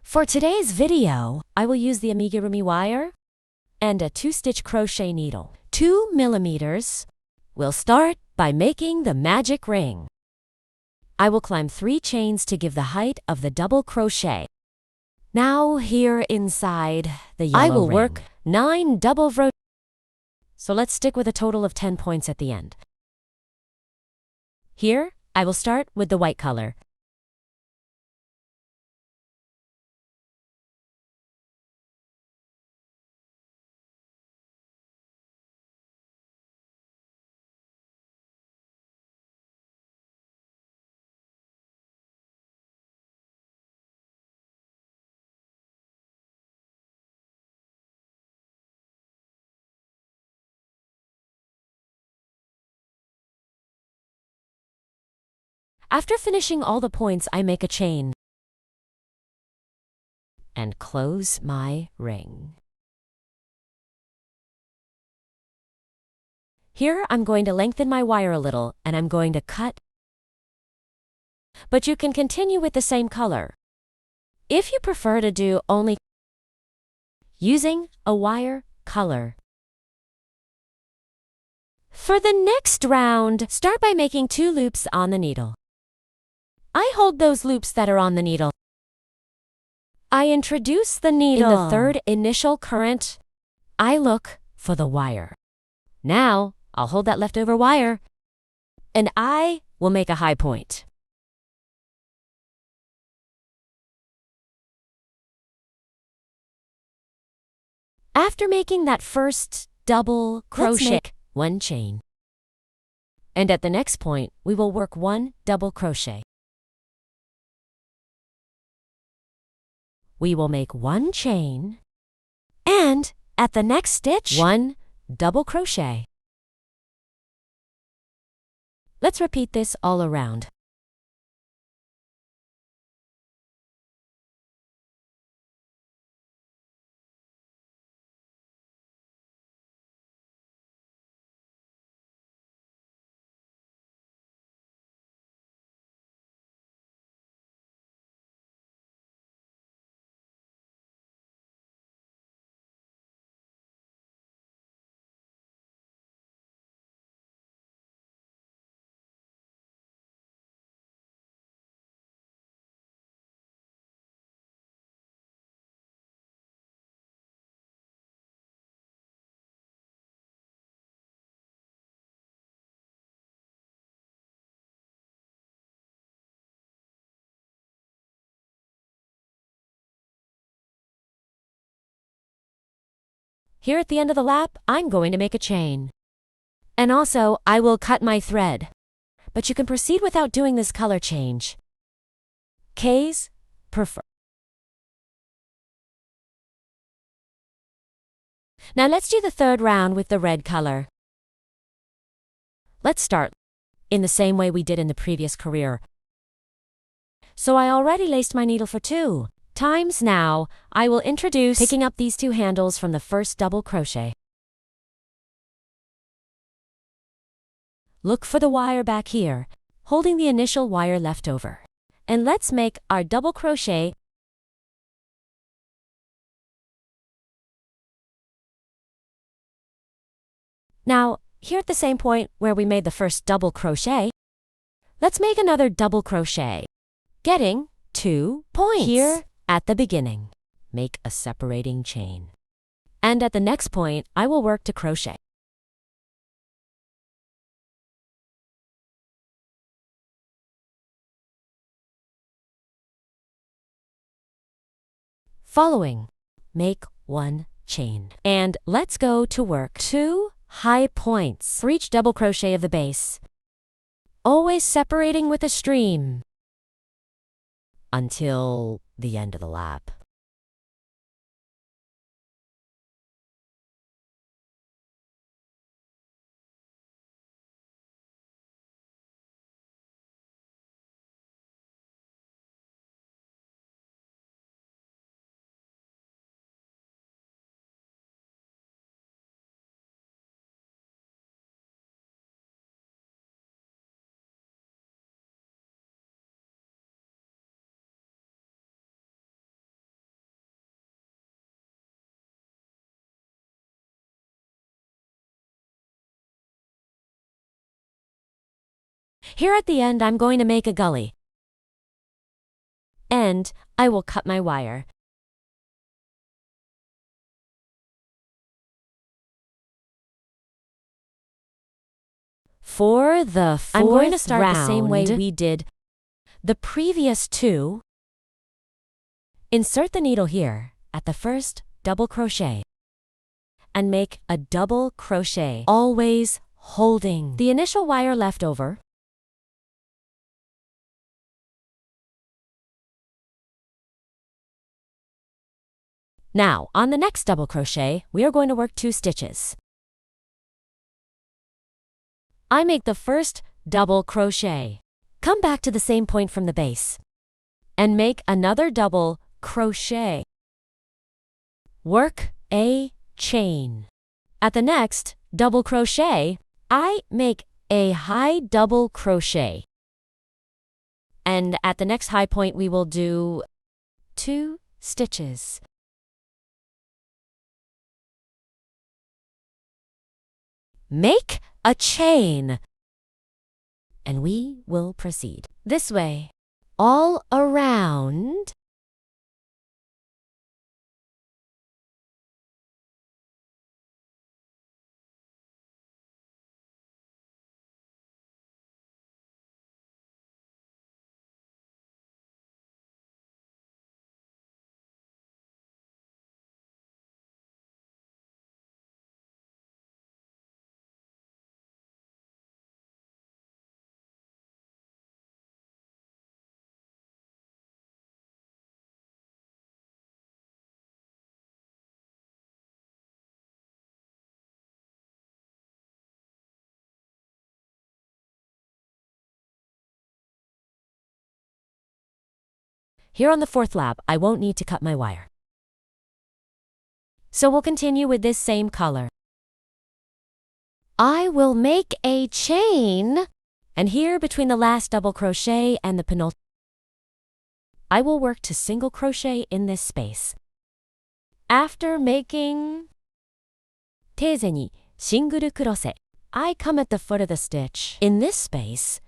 For today's video, I will use the amigurumi wire and a 2-stitch crochet needle. 2 millimeters. We'll start by making the magic ring. I will climb 3 chains to give the height of the double crochet. Now here inside the yellow ring, I will work 9 double rotations. So let's stick with a total of 10 points at the end. Here, I will start with the white color. After finishing all the points, I make a chain and close my ring. Here, I'm going to lengthen my wire a little and I'm going to cut. But you can continue with the same color. If you prefer to do only using a wire color. For the next round, start by making 2 loops on the needle. I hold those loops that are on the needle. I introduce the needle in the third initial current. I look for the wire. Now, I'll hold that leftover wire, and I will make a high point. After making that first double crochet, let's make 1 chain. And at the next point, we will work 1 double crochet. We will make 1 chain, and at the next stitch, 1 double crochet. Let's repeat this all around. Here at the end of the lap, I'm going to make a chain. And also, I will cut my thread. But you can proceed without doing this color change. K's prefer. Now let's do the third round with the red color. Let's start in the same way we did in the previous career. So I already laced my needle for 2 times. Now, I will introduce picking up these 2 handles from the first double crochet. Look for the wire back here, holding the initial wire left over. And let's make our double crochet. Now, here at the same point where we made the first double crochet, let's make another double crochet, getting 2 points. Here at the beginning, make a separating chain. And at the next point, I will work to crochet. Following, make 1 chain. And let's go to work 2 high points for each double crochet of the base, always separating with a stream until the end of the lap. Here at the end, I'm going to make a gully. And I will cut my wire. For the fourth I'm going to start round, the same way we did the previous two. Insert the needle here at the first double crochet and make a double crochet, always holding the initial wire left over. Now, on the next double crochet, we are going to work 2 stitches. I make the first double crochet. Come back to the same point from the base and make another double crochet. Work a chain. At the next double crochet, I make a high double crochet. And at the next high point, we will do 2 stitches. Make a chain. And we will proceed this way, all around. Here on the 4th lap, I won't need to cut my wire. So we'll continue with this same color. I will make a chain, and here between the last double crochet and the penultimate, I will work to single crochet in this space. After making テーゼにシングルクロセ, I come at the foot of the stitch in this space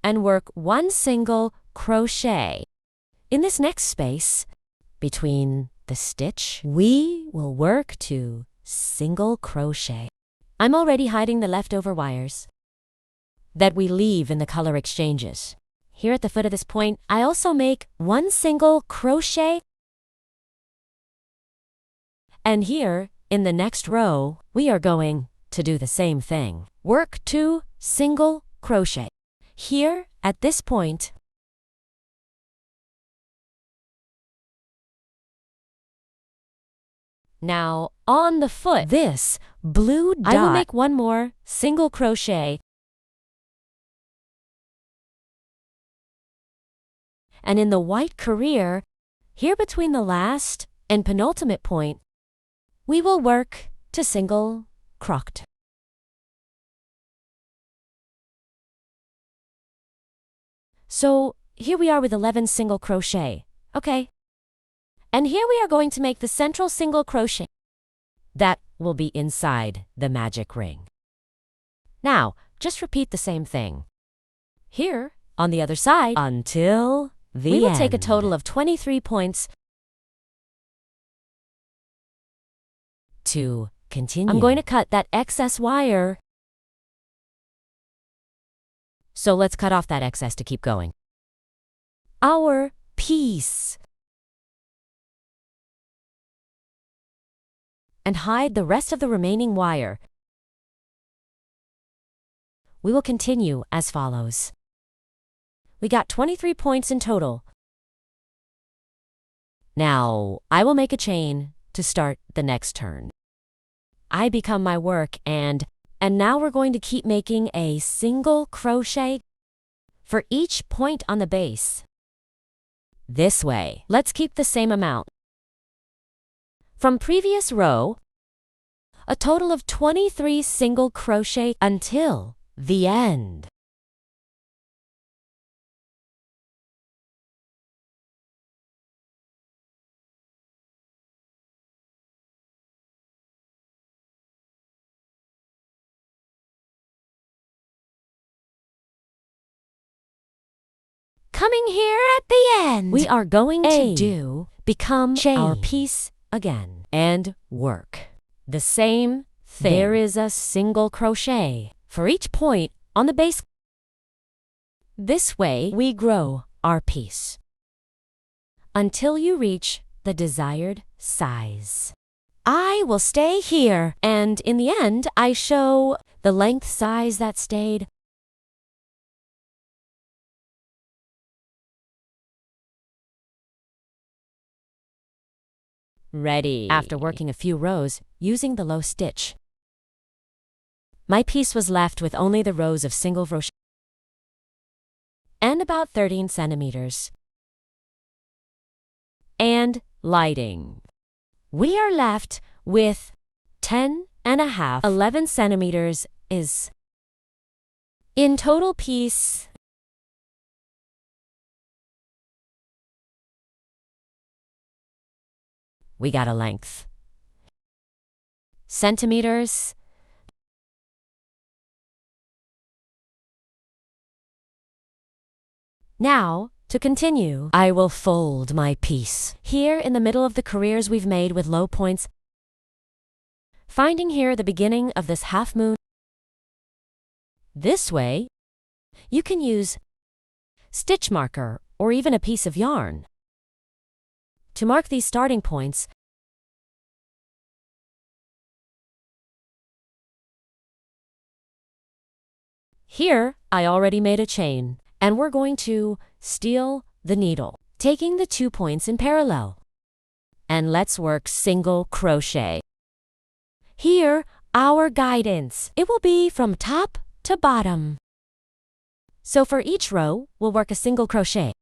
and work 1 single crochet. In this next space, between the stitch, we will work to single crochet. I'm already hiding the leftover wires that we leave in the color exchanges. Here at the foot of this point, I also make 1 single crochet. And here, in the next row, we are going to do the same thing. Work 2 single crochet. Here, at this point, now, on the foot, this blue dot, I will make 1 more single crochet. And in the white career, here between the last and penultimate point, we will work to single crochet. So here we are with 11 single crochet. Okay. And here we are going to make the central single crochet. That will be inside the magic ring. Now, just repeat the same thing. Here, on the other side, until the end. We will take a total of 23 points to continue. I'm going to cut that excess wire. So let's cut off that excess to keep going. Our piece. And hide the rest of the remaining wire. We will continue as follows. We got 23 points in total. Now, I will make a chain to start the next turn. I become my work and now we're going to keep making a single crochet for each point on the base. This way. Let's keep the same amount. From previous row, a total of 23 single crochet until the end. coming here at the end. We are going to become our piece again and work the same thing. There is a single crochet for each point on the base. This way, we grow our piece until you reach the desired size. I will stay here, and in the end, I show the length size that stayed. Ready. After working a few rows using the low stitch, my piece was left with only the rows of single crochet and about 13 centimeters. And lighting. We are left with 10.5. 11 centimeters is in total piece. We got a length. Centimeters. Now, to continue, I will fold my piece here in the middle of the careers we've made with low points, finding here the beginning of this half moon. This way, you can use stitch marker or even a piece of yarn to mark these starting points. Here, I already made a chain, and we're going to steal the needle, taking the 2 points in parallel. And let's work single crochet. Here, our guidance. It will be from top to bottom. So for each row, we'll work a single crochet.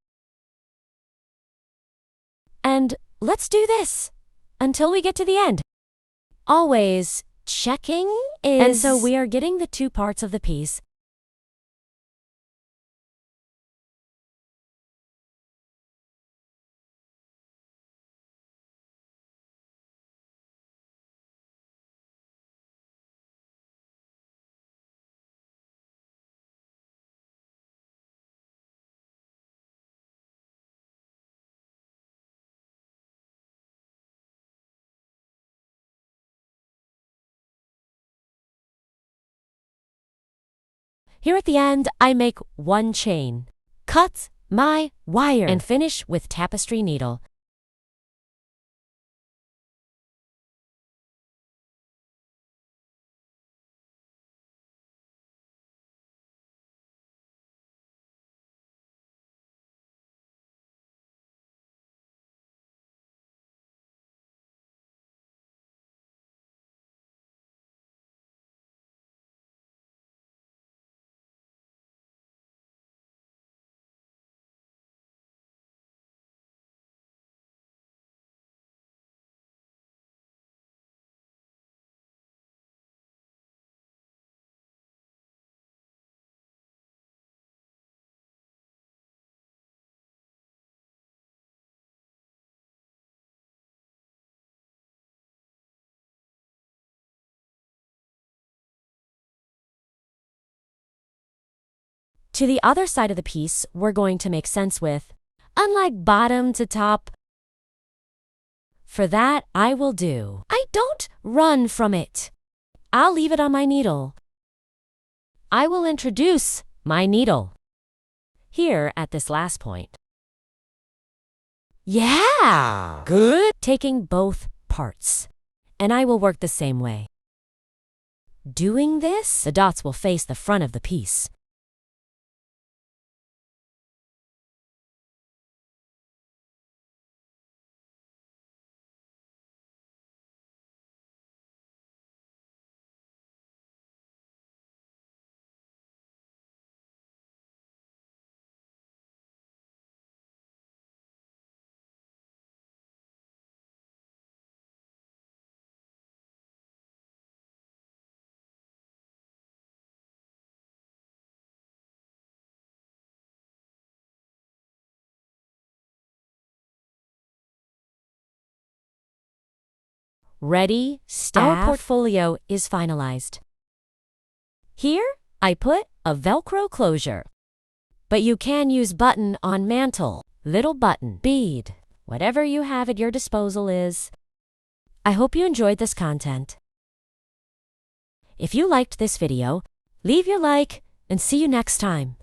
And let's do this until we get to the end. Always checking is... And so we are getting the 2 parts of the piece. Here at the end, I make 1 chain, cut my wire, and finish with tapestry needle. To the other side of the piece, we're going to make sense with, unlike bottom to top. For that, I will do. I don't run from it. I'll leave it on my needle. I will introduce my needle here at this last point. Yeah! Good! Taking both parts. And I will work the same way. Doing this, the dots will face the front of the piece. Ready, staff. Our portfolio is finalized. Here, I put a Velcro closure. But you can use button on mantle, little button, bead, whatever you have at your disposal is. I hope you enjoyed this content. If you liked this video, leave your like and see you next time.